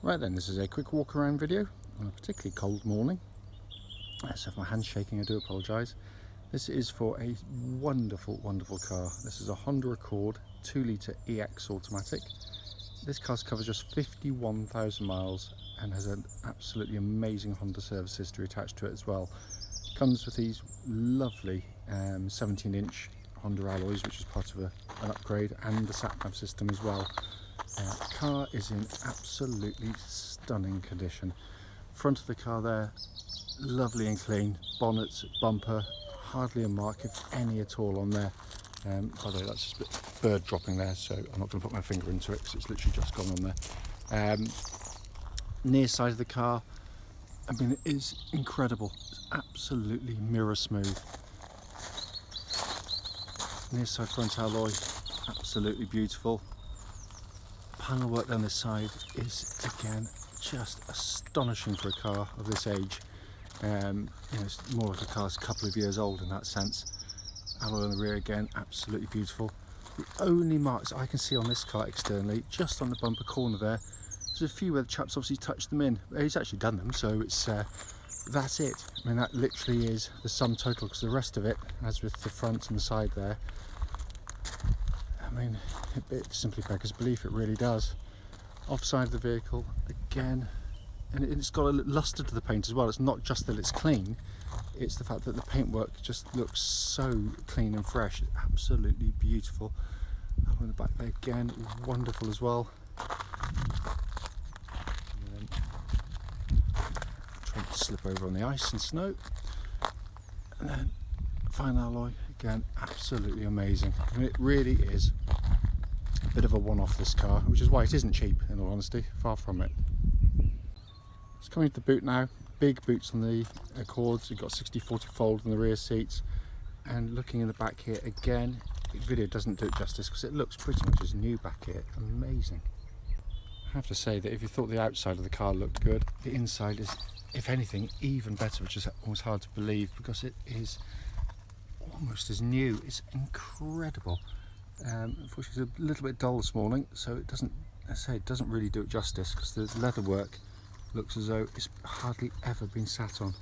Right then, this is a quick walk around video on a particularly cold morning. So if my hand's shaking, I do apologise. This is for a wonderful, wonderful car. This is a Honda Accord 2-litre EX automatic. This car's covered just 51,000 miles and has an absolutely amazing Honda service history attached to it as well. Comes with these lovely 17-inch Honda alloys, which is part of an upgrade, and the sat-nav system as well. The car is in absolutely stunning condition. Front of the car there, lovely and clean. Bonnet, bumper, hardly a mark, if any at all, on there. By the way, that's just a bit bird dropping there, so I'm not going to put my finger into it because it's literally just gone on there. Near side of the car, I mean, it is incredible. It's absolutely mirror smooth. Near side front alloy, absolutely beautiful. Panel work down this side is again just astonishing for a car of this age. It's more like a car's a couple of years old in that sense. Alloy on the rear again, absolutely beautiful. The only marks I can see on this car externally, just on the bumper corner there, there's a few where the chap's obviously touched them in. He's actually done them, so it's that's it. I mean, that literally is the sum total, because the rest of it, as with the front and the side there, I mean, it simply beggars belief, it really does. Offside of the vehicle, again, and it's got a lustre to the paint as well. It's not just that it's clean, it's the fact that the paintwork just looks so clean and fresh. It's absolutely beautiful. On the back there again, wonderful as well. And then trying to slip over on the ice and snow. And then fine alloy, again, absolutely amazing. I mean, it really is a bit of a one-off, this car, which is why it isn't cheap, in all honesty, far from it. It's coming to the boot now. Big boots on the Accords. You've got 60/40 fold on the rear seats, and looking in the back here again, the video doesn't do it justice because it looks pretty much as new back here. Amazing. I have to say that if you thought the outside of the car looked good, the inside is, if anything, even better, which is almost hard to believe because it is almost as new. It's incredible. Unfortunately, it's a little bit dull this morning, so it doesn't, as I say, it doesn't really do it justice because the leather work looks as though it's hardly ever been sat on.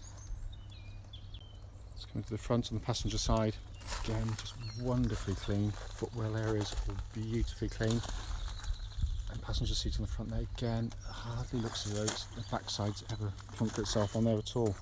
Let's come to the front on the passenger side. Again, just wonderfully clean. Footwell areas all beautifully clean. And passenger seat on the front there, again, hardly looks as though the backside's ever plunked itself on there at all.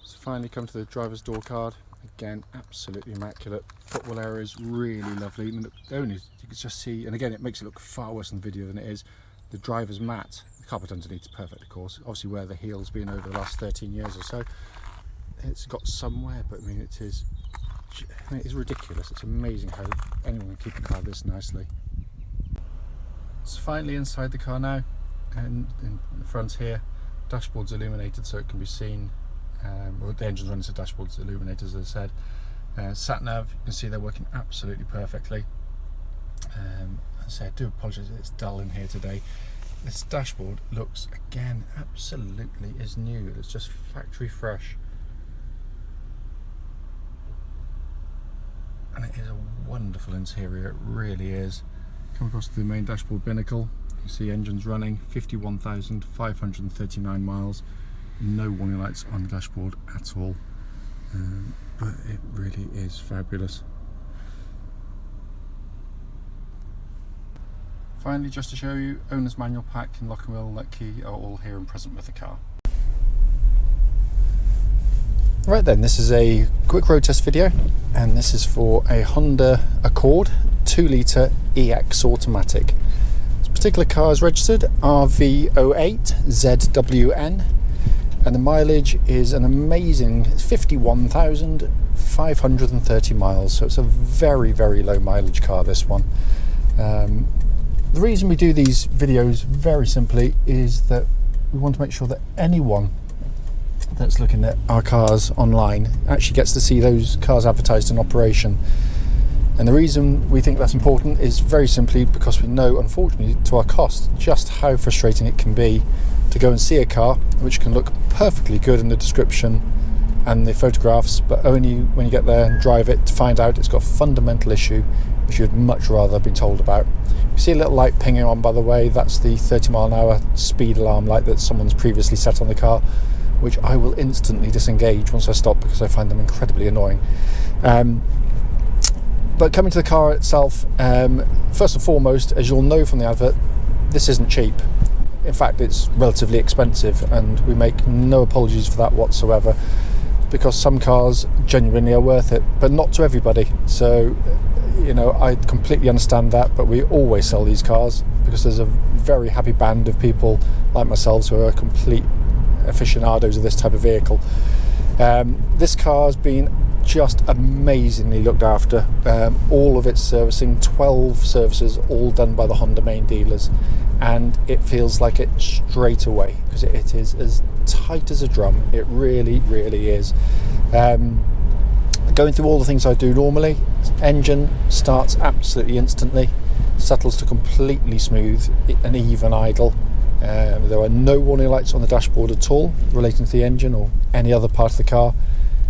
So finally come to the driver's door card. Again, absolutely immaculate. Footwell area is really lovely. I mean, only you can just see, and again, it makes it look far worse in the video than it is. The driver's mat, the carpet underneath is perfect, of course. Obviously, where the heel's been over the last 13 years or so, it's got somewhere. But I mean, it is ridiculous. It's amazing how anyone can keep a car this nicely. So finally inside the car now, and in the front here, dashboard's illuminated so it can be seen. Well, the engine's running, so dashboard's illuminated, as I said. Sat nav, you can see they're working absolutely perfectly. As I say, I do apologise that it's dull in here today. This dashboard looks, again, absolutely as new. It's just factory fresh. And it is a wonderful interior, it really is. Come across to the main dashboard binnacle, you can see engines running, 51,539 miles. No warning lights on the dashboard at all, but it really is fabulous. Finally, just to show you, owner's manual pack and lock and wheel nut key are all here and present with the car. Right then, this is a quick road test video, and this is for a Honda Accord 2-litre EX automatic. This particular car is registered RV08ZWN, and the mileage is an amazing 51,530 miles, so it's a very, very low mileage car, this one. The reason we do these videos, very simply, is that we want to make sure that anyone that's looking at our cars online actually gets to see those cars advertised in operation. And the reason we think that's important is very simply because we know, unfortunately, to our cost, just how frustrating it can be to go and see a car which can look perfectly good in the description and the photographs, but only when you get there and drive it to find out it's got a fundamental issue which you'd much rather have been told about. You see a little light pinging on, by the way. That's the 30 mile an hour speed alarm light that someone's previously set on the car, which I will instantly disengage once I stop because I find them incredibly annoying. But coming to the car itself, first and foremost, as you'll know from the advert, this isn't cheap. In fact, it's relatively expensive, and we make no apologies for that whatsoever, because some cars genuinely are worth it, but not to everybody. So, I completely understand that, but we always sell these cars because there's a very happy band of people like myself who are complete aficionados of this type of vehicle. This car has been just amazingly looked after. All of its servicing, 12 services, all done by the Honda main dealers, and it feels like it straight away because it is as tight as a drum. It really, really is. Going through all the things I do normally, engine starts absolutely instantly, settles to completely smooth and even idle. There are no warning lights on the dashboard at all relating to the engine or any other part of the car,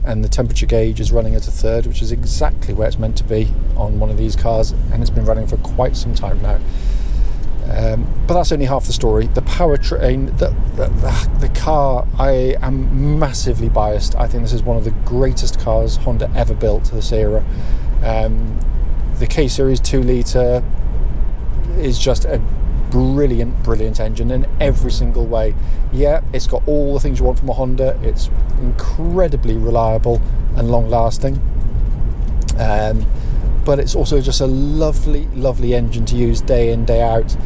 and the temperature gauge is running at a third, which is exactly where it's meant to be on one of these cars, and it's been running for quite some time now. But that's only half the story. The powertrain, the car, I am massively biased. I think this is one of the greatest cars Honda ever built to this era. The K-Series 2 litre is just a brilliant engine in every single way. Yeah, it's got all the things you want from a Honda. It's incredibly reliable and long lasting, but it's also just a lovely engine to use day in, day out.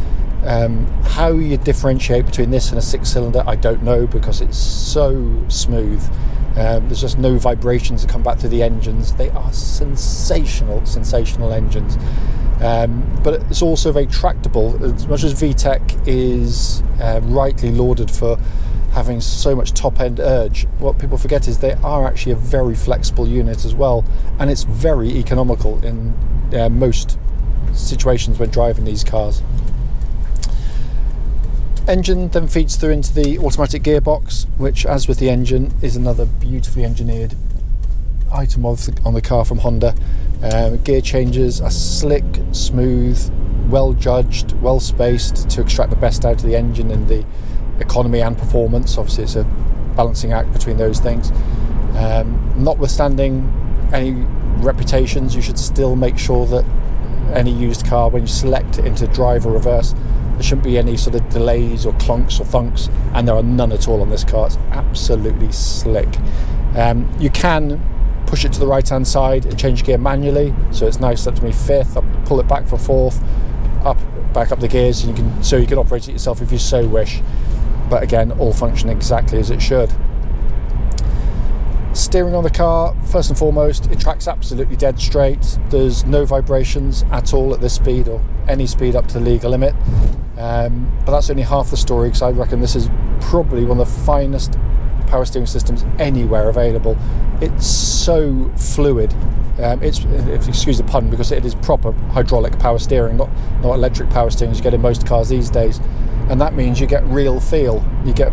How you differentiate between this and a 6-cylinder, I don't know, because it's so smooth. There's just no vibrations that come back through the engines. They are sensational engines. But it's also very tractable. As much as VTEC is rightly lauded for having so much top-end urge, what people forget is they are actually a very flexible unit as well, and it's very economical in most situations when driving these cars. Engine then feeds through into the automatic gearbox, which, as with the engine, is another beautifully engineered item on the car from Honda. Gear changes are slick, smooth, well judged, well spaced to extract the best out of the engine in the economy and performance. Obviously it's a balancing act between those things. Notwithstanding any reputations, you should still make sure that any used car, when you select it into drive or reverse, there shouldn't be any sort of delays or clunks or thunks, and there are none at all on this car. It's absolutely slick. You can push it to the right hand side and change gear manually, so it's now set to me fifth. I'll pull it back for fourth, back up the gears, and you can operate it yourself if you so wish. But again, all function exactly as it should. Steering on the car, first and foremost, it tracks absolutely dead straight. There's no vibrations at all at this speed or any speed up to the legal limit. But that's only half the story, because I reckon this is probably one of the finest power steering systems anywhere available. It's so fluid. Excuse the pun, because it is proper hydraulic power steering, not electric power steering as you get in most cars these days. And that means you get real feel. You get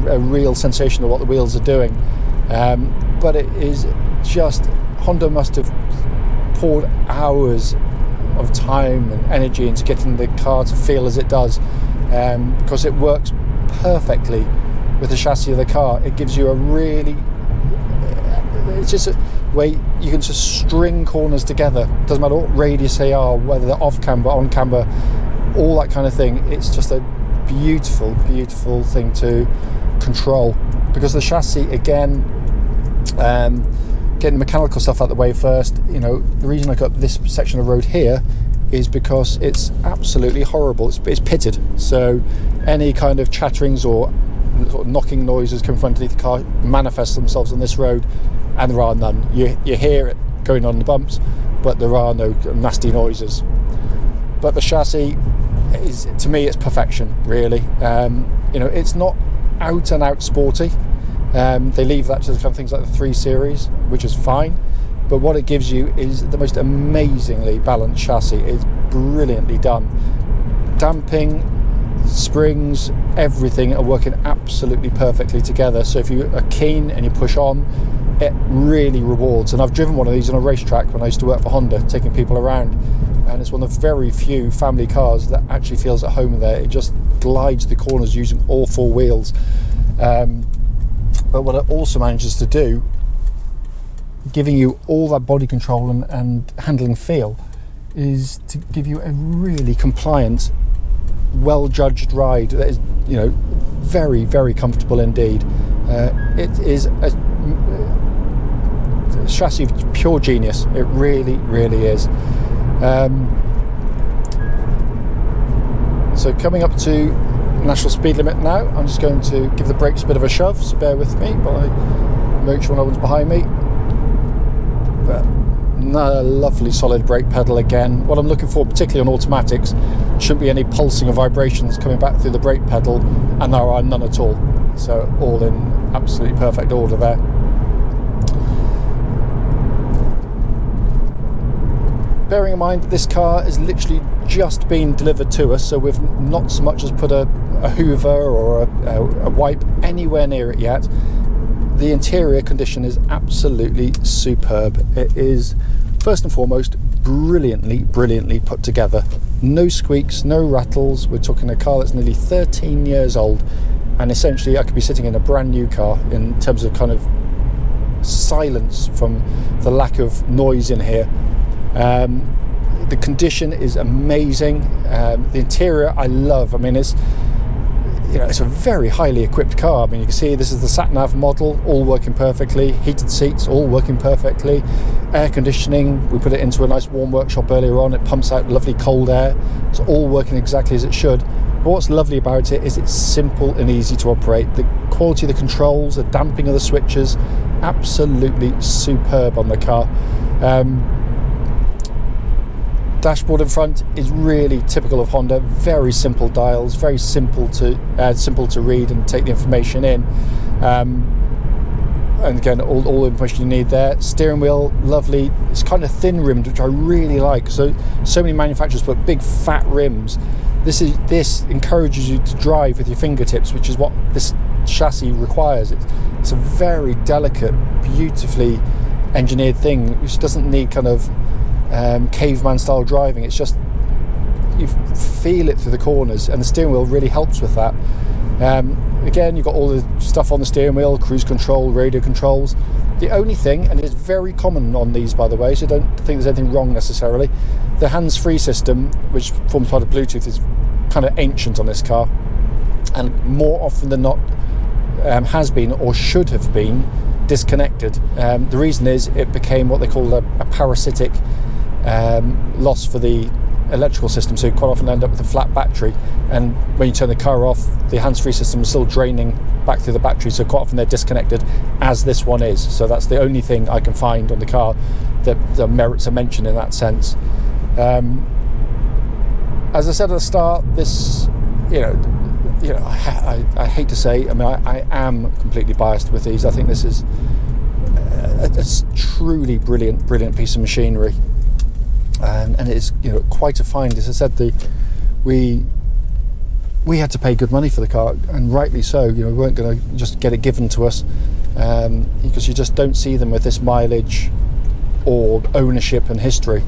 a real sensation of what the wheels are doing. But it is just, Honda must have poured hours of time and energy into getting the car to feel as it does, because it works perfectly with the chassis of the car. It gives you it's just a way you can just string corners together. Doesn't matter what radius they are, whether they're off camber, on camber, all that kind of thing. It's just a beautiful thing to control, because the chassis, again, getting the mechanical stuff out of the way first, the reason I got this section of road here is because it's absolutely horrible. It's pitted, so any kind of chatterings or sort of knocking noises coming from underneath the car manifest themselves on this road, and there are none. You hear it going on the bumps, but there are no nasty noises. But the chassis is, to me, it's perfection, really. It's not out and out sporty. They leave that to the kind of things like the 3 Series, which is fine, but what it gives you is the most amazingly balanced chassis. It's brilliantly done. Damping, springs, everything are working absolutely perfectly together, so if you are keen and you push on, it really rewards. And I've driven one of these on a racetrack when I used to work for Honda, taking people around, and it's one of the very few family cars that actually feels at home there. It just glides the corners using all four wheels. But what it also manages to do, giving you all that body control and handling feel, is to give you a really compliant, well-judged ride that is, you know, very, very comfortable indeed. It is a chassis of pure genius. It really, really is. So coming up to national speed limit now, I'm just going to give the brakes a bit of a shove, so bear with me, but I make sure no one's behind me. But another lovely solid brake pedal again. What I'm looking for, particularly on automatics, shouldn't be any pulsing or vibrations coming back through the brake pedal, and there are none at all. So all in absolutely perfect order there. Bearing in mind this car has literally just been delivered to us, so we've not so much as put a hoover or a wipe anywhere near it yet. The interior condition is absolutely superb. It is, first and foremost, brilliantly put together. No squeaks, no rattles. We're talking a car that's nearly 13 years old, and essentially I could be sitting in a brand new car in terms of kind of silence from the lack of noise in here. The condition is amazing. The interior I love. I mean, it's, you know, it's a very highly equipped car. I mean, you can see this is the sat-nav model, all working perfectly. Heated seats, all working perfectly. Air conditioning, we put it into a nice warm workshop earlier on. It pumps out lovely cold air. It's all working exactly as it should. But what's lovely about it is it's simple and easy to operate. The quality of the controls, the damping of the switches, absolutely superb on the car. Dashboard in front is really typical of Honda. Very simple dials, very simple to read and take the information in. And again, all the information you need there. Steering wheel, lovely. It's kind of thin rimmed, which I really like. So many manufacturers put big fat rims. This encourages you to drive with your fingertips, which is what this chassis requires. It's a very delicate, beautifully engineered thing, which doesn't need kind of caveman style driving. It's just, you feel it through the corners, and the steering wheel really helps with that. Again, you've got all the stuff on the steering wheel, cruise control, radio controls. The only thing, and it's very common on these by the way, so don't think there's anything wrong necessarily, the hands-free system, which forms part of Bluetooth, is kind of ancient on this car, and more often than not has been or should have been disconnected. The reason is it became what they call a parasitic loss for the electrical system, so you quite often end up with a flat battery, and when you turn the car off, the hands-free system is still draining back through the battery, so quite often they're disconnected, as this one is. So that's the only thing I can find on the car that merits a mention in that sense. As I said at the start, this, I hate to say, I mean, I am completely biased with these. I think this is a truly brilliant piece of machinery. And it is, quite a find. As I said, we had to pay good money for the car, and rightly so. We weren't going to just get it given to us, because you just don't see them with this mileage or ownership and history.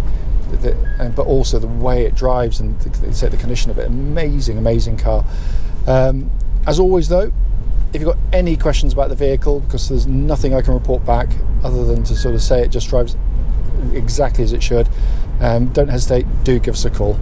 But also the way it drives and the condition of it. Amazing car. As always, though, if you've got any questions about the vehicle, because there's nothing I can report back other than to sort of say it just drives exactly as it should, don't hesitate, do give us a call.